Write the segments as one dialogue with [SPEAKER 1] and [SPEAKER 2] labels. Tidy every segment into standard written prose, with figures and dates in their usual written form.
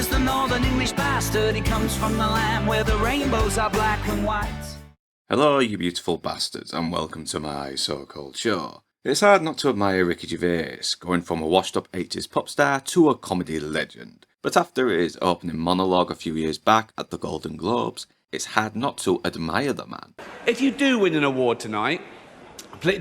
[SPEAKER 1] is the Northern English bastard. He comes from the land where the rainbows are black and white.
[SPEAKER 2] Hello, you beautiful bastards, and welcome to my so-called show. It's hard not to admire Ricky Gervais, going from a washed-up 80s pop star to a comedy legend. But after his opening monologue a few years back at the Golden Globes, it's hard not to admire the man.
[SPEAKER 3] If you do win an award tonight,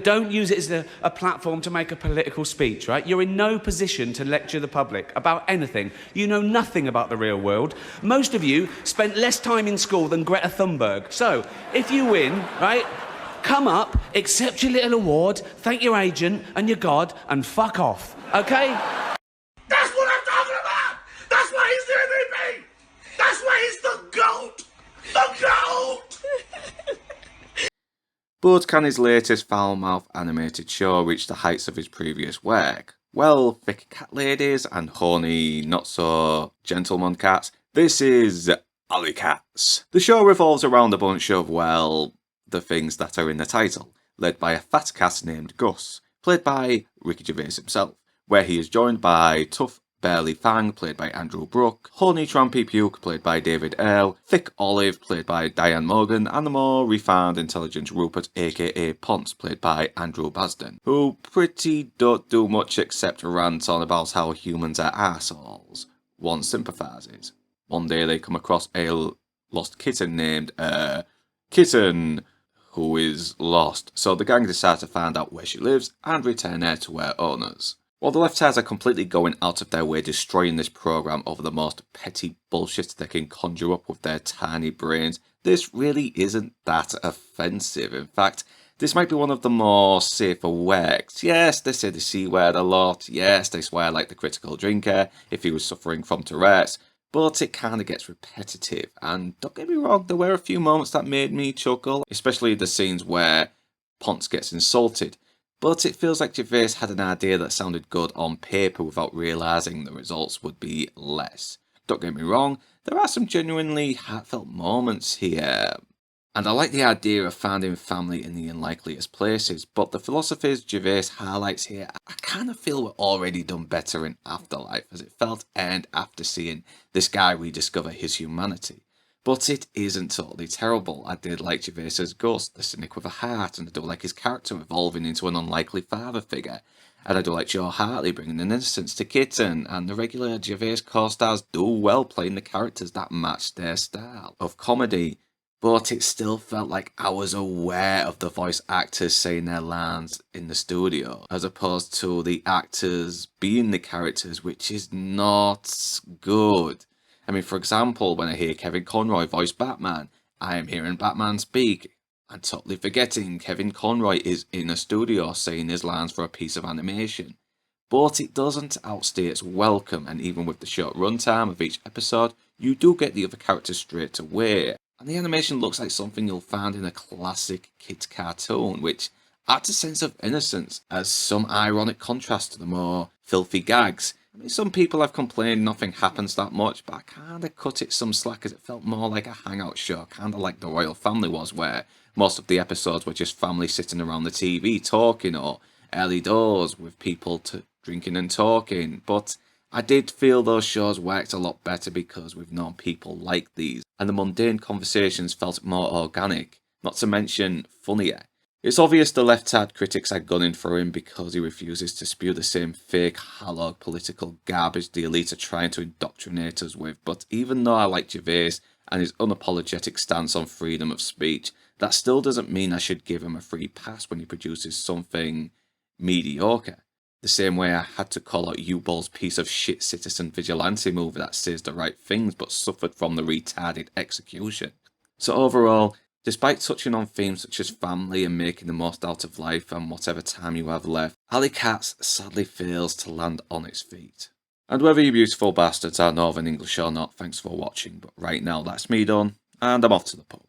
[SPEAKER 3] don't use it as a platform to make a political speech, right? You're in no position to lecture the public about anything. You know nothing about the real world. Most of you spent less time in school than Greta Thunberg. So, if you win, right, come up, accept your little award, thank your agent and your God, and fuck off, okay?
[SPEAKER 4] That's what I'm talking about! That's why he's the MVP! That's why he's the GOAT! The GOAT!
[SPEAKER 2] But can his latest foul-mouthed animated show reach the heights of his previous work? Well, thick cat ladies and horny, not-so-gentleman cats, this is Alley Cats. The show revolves around a bunch of, well, the things that are in the title, led by a fat cat named Gus, played by Ricky Gervais himself, where he is joined by tough Burly Fang, played by Andrew Brook, horny Trampy Puke, played by David Earle, thick Olive, played by Diane Morgan, and the more refined intelligent Rupert, aka Ponce, played by Andrew Basden, who pretty don't do much except rant on about how humans are assholes. One sympathises. One day they come across a lost kitten named, Kitten, who is lost, so the gang decide to find out where she lives and return her to her owners. While the left-sides are completely going out of their way destroying this program over the most petty bullshit they can conjure up with their tiny brains, this really isn't that offensive. In fact, this might be one of the more safer works. Yes, they say the C word a lot. Yes, they swear like the critical drinker if he was suffering from Tourette's. But it kind of gets repetitive. And don't get me wrong, there were a few moments that made me chuckle, especially the scenes where Ponce gets insulted. But it feels like Gervais had an idea that sounded good on paper without realising the results would be less. Don't get me wrong, there are some genuinely heartfelt moments here. And I like the idea of finding family in the unlikeliest places, but the philosophies Gervais highlights here, I kind of feel were already done better in Afterlife, as it felt earned after seeing this guy rediscover his humanity. But it isn't totally terrible. I did like Gervais's Gus, the cynic with a heart, and I do like his character evolving into an unlikely father figure. And I do like Joe Hartley bringing an innocence to Kitten, and the regular Gervais co-stars do well playing the characters that match their style of comedy. But it still felt like I was aware of the voice actors saying their lines in the studio, as opposed to the actors being the characters, which is not good. I mean, for example, when I hear Kevin Conroy voice Batman, I am hearing Batman speak and totally forgetting Kevin Conroy is in a studio saying his lines for a piece of animation. But it doesn't outstay its welcome, and even with the short runtime of each episode, you do get the other characters straight away. And the animation looks like something you'll find in a classic kids cartoon, which adds a sense of innocence as some ironic contrast to the more filthy gags. I mean, some people have complained nothing happens that much, but I kind of cut it some slack as it felt more like a hangout show, kind of like the Royal Family was, where most of the episodes were just family sitting around the TV talking, or early doors with people drinking and talking. But I did feel those shows worked a lot better because we've known people like these, and the mundane conversations felt more organic, not to mention funnier. It's obvious the left-side critics are gunning for him because he refuses to spew the same fake, hollow political garbage the elite are trying to indoctrinate us with, but even though I like Gervais and his unapologetic stance on freedom of speech, that still doesn't mean I should give him a free pass when he produces something mediocre. The same way I had to call out U-Ball's piece of shit citizen vigilante movie that says the right things but suffered from the retarded execution. So overall, despite touching on themes such as family and making the most out of life and whatever time you have left, Alley Cats sadly fails to land on its feet. And whether you beautiful bastards are Northern English or not, thanks for watching, but right now that's me done, and I'm off to the pub.